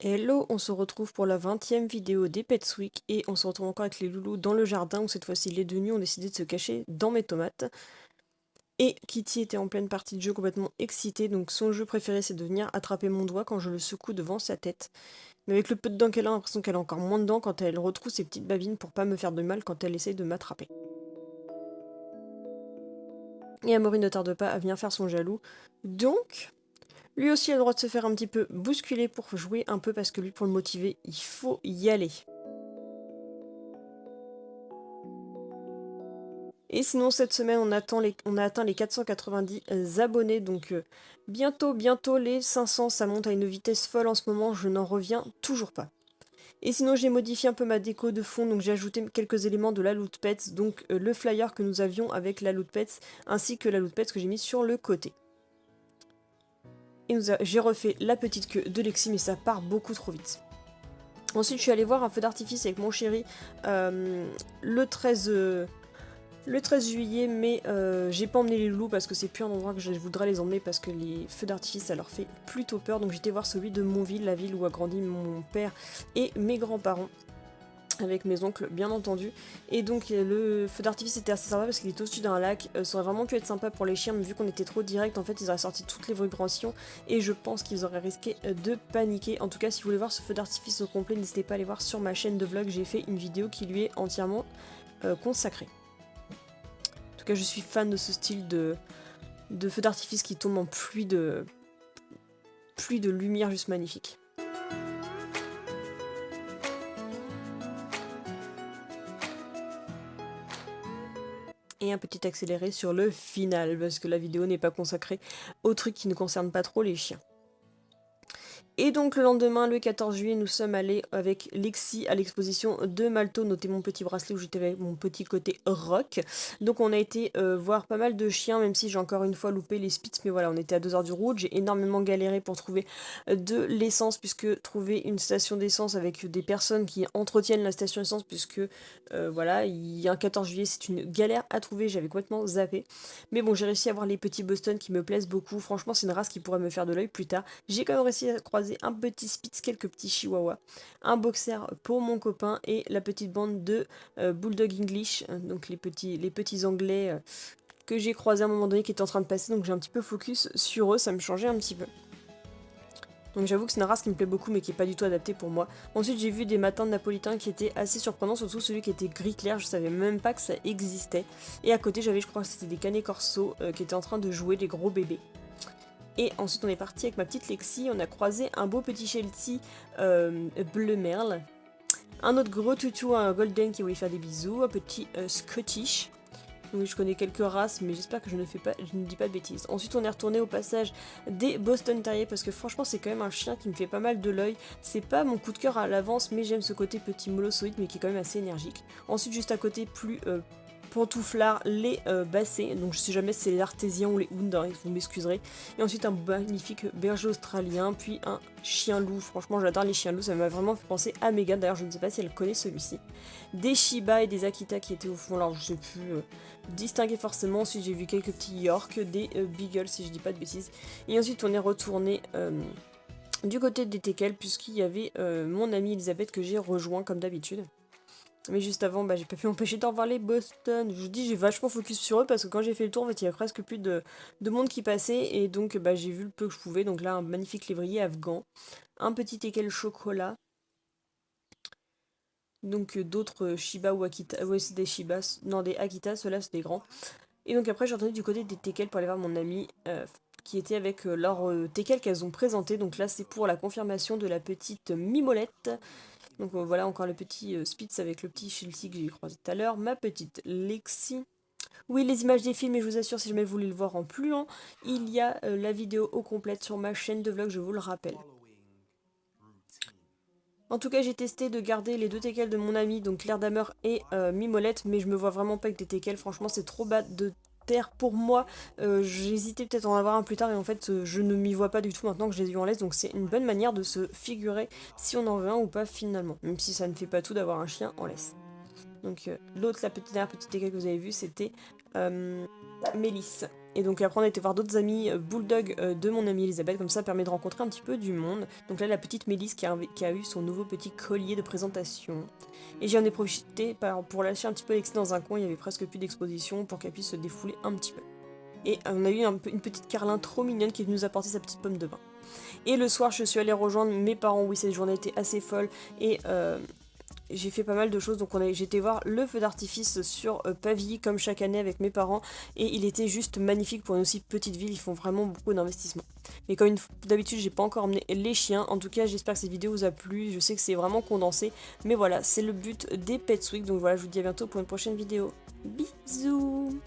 Hello, on se retrouve pour la 20e vidéo des Pets Week et on se retrouve encore avec les loulous dans le jardin où cette fois-ci les deux nuits ont décidé de se cacher dans mes tomates. Et Kitty était en pleine partie de jeu complètement excitée, donc son jeu préféré c'est de venir attraper mon doigt quand je le secoue devant sa tête. Mais avec le peu de dents qu'elle a, l'impression qu'elle a encore moins de dents quand elle retrouve ses petites babines pour pas me faire de mal quand elle essaye de m'attraper. Et Amaury ne tarde pas à venir faire son jaloux. Donc, lui aussi a le droit de se faire un petit peu bousculer pour jouer un peu parce que lui pour le motiver, il faut y aller. Et sinon, cette semaine, on a atteint les 490 abonnés, donc bientôt les 500, ça monte à une vitesse folle en ce moment, je n'en reviens toujours pas. Et sinon, j'ai modifié un peu ma déco de fond, donc j'ai ajouté quelques éléments de la Loot Pets, donc le flyer que nous avions avec la Loot Pets, ainsi que la Loot Pets que j'ai mis sur le côté. Et j'ai refait la petite queue de Lexi, mais ça part beaucoup trop vite. Ensuite, je suis allée voir un feu d'artifice avec mon chéri le 13 juillet, mais j'ai pas emmené les loulous parce que c'est plus un endroit que je voudrais les emmener parce que les feux d'artifice ça leur fait plutôt peur. Donc j'étais voir celui de Montville, la ville où a grandi mon père et mes grands-parents, avec mes oncles bien entendu. Et donc le feu d'artifice était assez sympa parce qu'il était au-dessus d'un lac. Ça aurait vraiment pu être sympa pour les chiens, mais vu qu'on était trop direct, en fait ils auraient sorti toutes les vibrations et je pense qu'ils auraient risqué de paniquer. En tout cas, si vous voulez voir ce feu d'artifice au complet, n'hésitez pas à aller voir sur ma chaîne de vlog, j'ai fait une vidéo qui lui est entièrement consacrée. En tout cas, je suis fan de ce style de feu d'artifice qui tombe en pluie de lumière juste magnifique. Et un petit accéléré sur le final, parce que la vidéo n'est pas consacrée aux trucs qui ne concernent pas trop les chiens. Et donc le lendemain, le 14 juillet, nous sommes allés avec Lexi à l'exposition de Malto. Notez mon petit bracelet où j'étais avec mon petit côté rock. Donc on a été voir pas mal de chiens, même si j'ai encore une fois loupé les Spitz. Mais voilà, on était à 2 heures du route. J'ai énormément galéré pour trouver de l'essence, puisque trouver une station d'essence avec des personnes qui entretiennent la station d'essence, puisque voilà, il y a un 14 juillet, c'est une galère à trouver. J'avais complètement zappé. Mais bon, j'ai réussi à avoir les petits Boston qui me plaisent beaucoup. Franchement, c'est une race qui pourrait me faire de l'œil plus tard. J'ai quand même réussi à croiser un petit Spitz, quelques petits Chihuahuas, un boxer pour mon copain et la petite bande de Bulldog English, donc les petits anglais que j'ai croisés à un moment donné qui étaient en train de passer, donc j'ai un petit peu focus sur eux, ça me changeait un petit peu. Donc j'avoue que c'est une race qui me plaît beaucoup mais qui est pas du tout adaptée pour moi. Ensuite j'ai vu des matins de napolitains qui étaient assez surprenants, surtout celui qui était gris clair, je savais même pas que ça existait. Et à côté j'avais, je crois que c'était des canets corso qui étaient en train de jouer, des gros bébés. Et ensuite on est parti avec ma petite Lexi, on a croisé un beau petit Sheltie bleu merle, un autre gros toutou, un golden qui voulait faire des bisous, un petit Scottish. Donc je connais quelques races, mais j'espère que je ne dis pas de bêtises. Ensuite on est retourné au passage des Boston Terrier, parce que franchement c'est quand même un chien qui me fait pas mal de l'œil. C'est pas mon coup de cœur à l'avance, mais j'aime ce côté petit molossoïde, mais qui est quand même assez énergique. Ensuite juste à côté, plus pantouflards, les bassets, donc je sais jamais si c'est les artésiens ou les hounds, hein, vous m'excuserez. Et ensuite un magnifique berger australien, puis un chien loup. Franchement j'adore les chiens loups, ça m'a vraiment fait penser à Megan, d'ailleurs je ne sais pas si elle connaît celui-ci. Des Shiba et des Akita qui étaient au fond, alors je sais plus distinguer forcément. Ensuite j'ai vu quelques petits York, des Beagles si je dis pas de bêtises. Et ensuite on est retourné du côté des teckels, puisqu'il y avait mon amie Elisabeth que j'ai rejoint comme d'habitude. Mais juste avant, j'ai pas pu m'empêcher d'en voir les Boston. Je vous dis, j'ai vachement focus sur eux parce que quand j'ai fait le tour, en fait, il y a presque plus de monde qui passait. Et donc, j'ai vu le peu que je pouvais. Donc là, un magnifique lévrier afghan. Un petit teckel chocolat. Donc d'autres Shiba ou Akita. Ouais, c'est des Shibas. Non, des Akita, ceux-là, c'est des grands. Et donc après, j'ai entendu du côté des teckels pour aller voir mon ami qui était avec leur teckel qu'elles ont présenté. Donc là, c'est pour la confirmation de la petite Mimolette. Donc voilà encore le petit Spitz avec le petit Sheltie que j'ai croisé tout à l'heure. Ma petite Lexi. Oui, les images des films, et je vous assure, si jamais vous voulez le voir en plus lent, il y a la vidéo au complète sur ma chaîne de vlog, je vous le rappelle. En tout cas, j'ai testé de garder les deux teckels de mon ami, donc Claire Damer et Mimolette, mais je me vois vraiment pas avec des teckels. Franchement, c'est trop bas de terre pour moi. J'ai hésité peut-être à en avoir un plus tard, et en fait, je ne m'y vois pas du tout maintenant que je les ai vus en laisse, donc c'est une bonne manière de se figurer si on en veut un ou pas finalement, même si ça ne fait pas tout d'avoir un chien en laisse. Donc l'autre, la dernière petite teckel que vous avez vue, c'était Mélisse. Et donc après on a été voir d'autres amis bulldog de mon amie Elisabeth, comme ça permet de rencontrer un petit peu du monde. Donc là la petite Mélisse qui a eu son nouveau petit collier de présentation. Et j'en ai profité pour lâcher un petit peu Lexi dans un coin, il y avait presque plus d'exposition pour qu'elle puisse se défouler un petit peu. Et on a eu une petite Carlin trop mignonne qui est venue nous apporter sa petite pomme de bain. Et le soir je suis allée rejoindre mes parents, oui cette journée était assez folle et j'ai fait pas mal de choses, donc j'ai été voir le feu d'artifice sur Pavilly comme chaque année avec mes parents et il était juste magnifique pour une aussi petite ville, ils font vraiment beaucoup d'investissement. Mais comme d'habitude j'ai pas encore emmené les chiens, en tout cas j'espère que cette vidéo vous a plu, je sais que c'est vraiment condensé, mais voilà c'est le but des Pets Week, donc voilà je vous dis à bientôt pour une prochaine vidéo. Bisous.